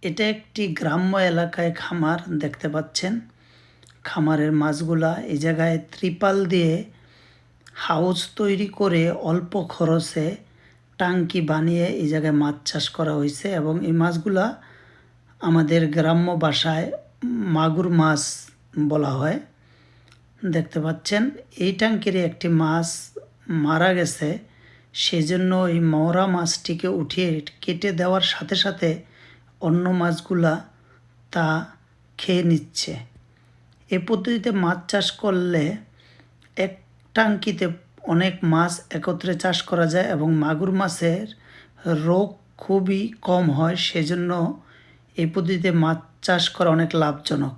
এটা একটি গ্রাম্য এলাকায় খামার দেখতে পাচ্ছেন। খামারের মাছগুলা এই জায়গায় ত্রিপাল দিয়ে হাউস তৈরি করে অল্প খরচে টাঙ্কি বানিয়ে এই জায়গায় মাছ চাষ করা হয়েছে এবং এই মাছগুলা আমাদের গ্রাম্য ভাষায় মাগুর মাছ বলা হয়। দেখতে পাচ্ছেন এই ট্যাঙ্কির একটি মাছ মারা গেছে, সেজন্য এই মরা মাছটিকে উঠিয়ে কেটে দেওয়ার সাথে সাথে অন্য মাছগুলা তা খেয়ে নিচ্ছে। এ পদ্ধতিতে মাছ চাষ করলে এক ট্যাঙ্কিতে অনেক মাছ একত্রে চাষ করা যায় এবং মাগুর মাছের রোগ খুবই কম হয়, সেজন্য এই পদ্ধতিতে মাছ চাষ করা অনেক লাভজনক।